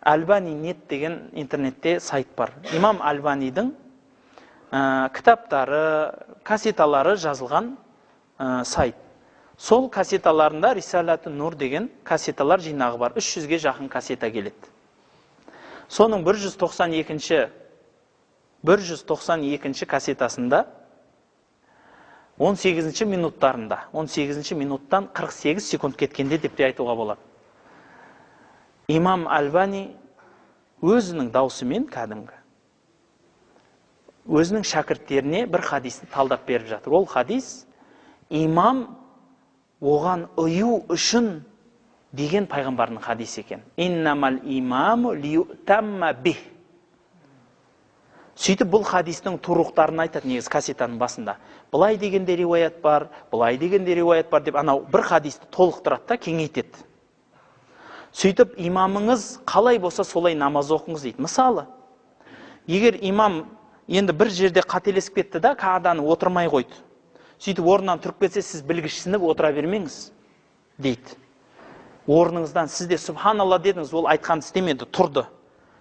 Альбани нет деген интернетте сайт бар. Имам Альбанидың кітаптары, кассеталары жазылған сайт. Сол кассеталарында Рисалаты Нур деген кассеталар жинағы бар. 300-ге жақын кассета келеді. Соның 192 кассетасында 18 минуттарында, 18 минуттан 48 секунд кеткенде деп те айтуға болады. Имам Альбани өзінің даусымен кәдімгі өзінің шәкірттеріне бір хадисті талдап беріп жатыр. Ол хадис имам оған ұю үшін деген пайғамбардың хадис екен. Иннамал имаму лиютамма бих. Сөйтіп бұл хадистің тұруқтарын айтады негіз кассетаның басында. Бұлай дегенде риуаят бар, бұлай дегенде риуаят бар деп анау бір хадисті толықтырады да кеңейтеді. Сөйтіп имамыңыз қалай болса солай намаз оқыңыз дейді. Мысалы, егер имам енді бір жерде қателесіп кетті да, қағиданы отырмай қойды. Сөйтіп орнынан тұрып кетсе, сіз білгішсініп отыра бермеңіз дейді. Орныңыздан сізде субханалла дедіңіз, ол айтқанды істемеді, тұрды.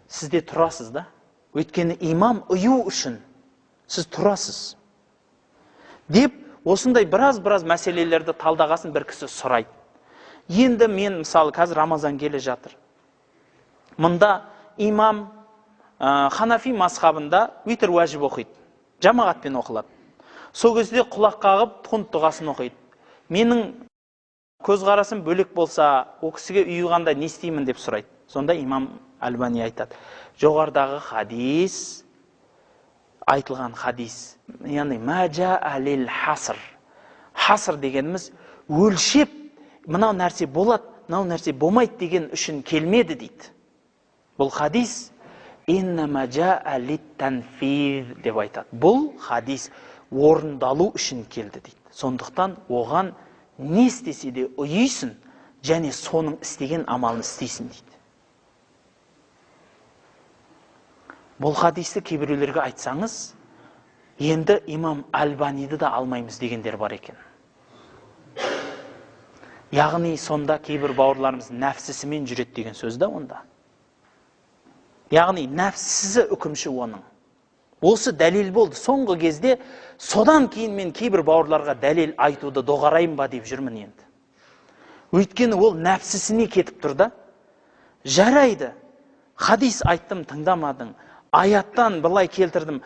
Сізде тұрасыз да. Өйткені имам ұю үшін сіз тұрасыз. Деп, осындай біраз мәселелерді талдағасын бір кісі сұрайды. Енді мен, мысалы, қазір Рамазан келе жатыр. Мұнда имам Ханафи мазхабында витр уәжіп оқиды. Жамағатпен оқылады. Сол кезде құлақ қағып, құнт дұғасын оқиды. Менің көзқарасым бөлек болса, о кісіге ұйығанда не істеймін деп сұрайды. Сонда имам Альбани айтады. Жоғардағы хадис, айтылған хадис, яғни мәжа әлел хаср. Хаср дегеніміз өлшеп, мынау нәрсе болады, мынау нәрсе болмайды деген үшін келмеді дейді. Бұл хадис инна мәжа әлет тәнфир деп айтады. Бұл хадис орындалу үшін келді дейді. Сондықтан оған не істесе де ұйыйсың, және соның істеген амалын істейсің дейді. Бұл хадисті кейбіреулерге айтсаңыз, енді имам Альбаниді да алмаймыз дегендер бар екен. Яғни сонда кейбір бауырларымыз нәпсісімен жүреді деген сөз да онда. Яғни нәпсісі үкімші оның. Осы дәлел болды. Соңғы кезде содан кейін мен кейбір бауырларға дәлел айтуды доғарайын ба деп жүрмін енді. Өйткені ол нәпсісіне кетіп тұр да. Жарайды. Хадис айттым, тыңдамадың. Аяттан былай келтірдім.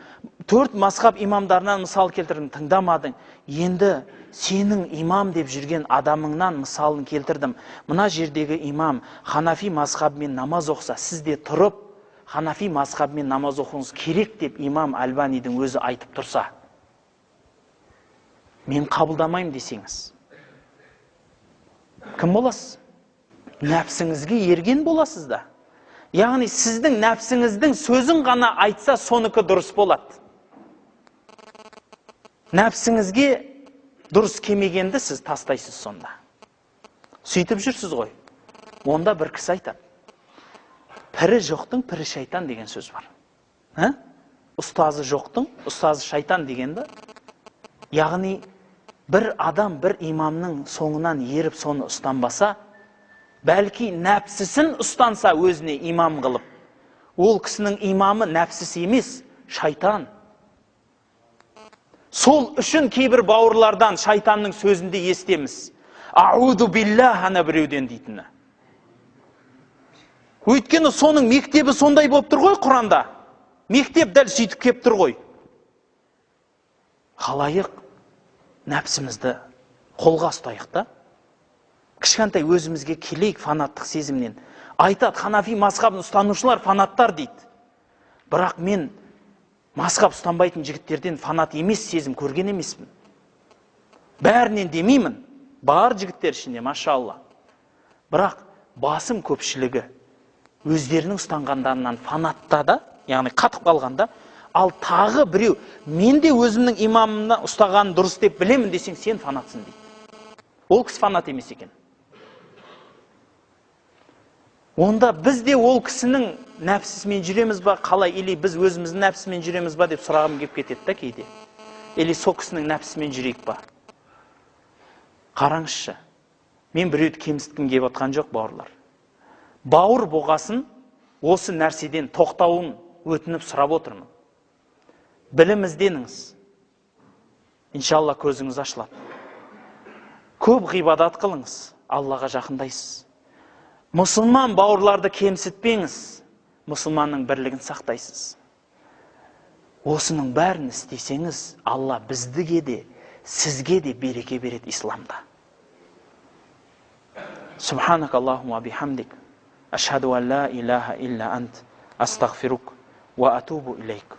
4 мазхаб имамдарынан мысал келтірдім, тыңдамадың. Енді сенің имам деп жүрген адамыңнан мысалын келтірдім. Мына жердегі имам Ханафи мазхабымен намаз оқса, сізде тұрып Ханафи мазхабымен намаз оқуыңыз керек деп имам Альбанидің өзі айтып тұрса, мен қабылдамаймын десеңіз, кім боласыз? Нәпсіңізге ерген боласыз да. Яғни сіздің нәпсіңіздің сөзін ғана айтса, соныкі дұрыс болады. Нәпсіңізге дұрыс кемегенді сіз тастайсыз сонда. Сөйтіп жүрсіз ғой. Онда бір кісі айтады. Пірі жоқтың пірі шайтан деген сөз бар. Ұстазы жоқтың ұстазы шайтан дегенді. Яғни бір адам бір имамның соңынан еріп соны ұстанбаса, бәлки нәпсісін ұстанса өзіне имам қылып, ол кісінің имамы нәпсісі емес, шайтан. Сол үшін кейбір бауырлардан шайтанның сөзінде естеміз. Ауду биллах ана біреуден дейтіні. Өйткені соның мектебі сондай болып тұр ғой Құранда. Мектеп дәл сөйтіп кеп тұр ғой. Халайық нәпсімізді қолға ұстайық та. Кішкентай өзімізге келейік фанаттық сезімнен. Айтады, Ханафи мазхабын ұстанушылар фанаттар дейді. Бірақ мен мазхаб ұстанбайтын жігіттерден фанат емес сезім көрген емеспін. Бәрінен демеймін. Бар жігіттер ішінде, машалла. Бірақ басым көпшілігі өздерінің ұстанғандарынан фанаттада, яғни қатып қалғанда, ал тағы біреу, мен де өзімнің имамымнан ұстаған дұрыс деп білемін десең, сен фанатсың дейді. Ол кісі фанат емес екен. Онда біз де ол кісінің нәпсісімен жүреміз ба, қалай, или біз өзіміздің нәпсісімен жүреміз ба деп сұрағым кеп кетеді да кейде. Или сол кісінің нәпсісімен жүрейік ба? Қараңызшы, мен біреуді кемсіткім кеп отқан жоқ, бауырлар. Бауыр боғасын, осы нәрседен тоқтауын өтініп сұрап отырмын. Білім ізденіңіз. Иншалла көзіңіз ашылады. Көп ғибадат қылыңыз, Аллаға жақындайсыз. Мұсылман бауырларды кемсітпеңіз, мұсылманның бірлігін сақтайсыз. Осының бәрін істесеңіз, Алла біздіге де, сізге де береке береді исламда. Субханак Аллахума бихамдик. Ашхаду ан ла илаха илля ант. Астағфирук ва атубу илейк.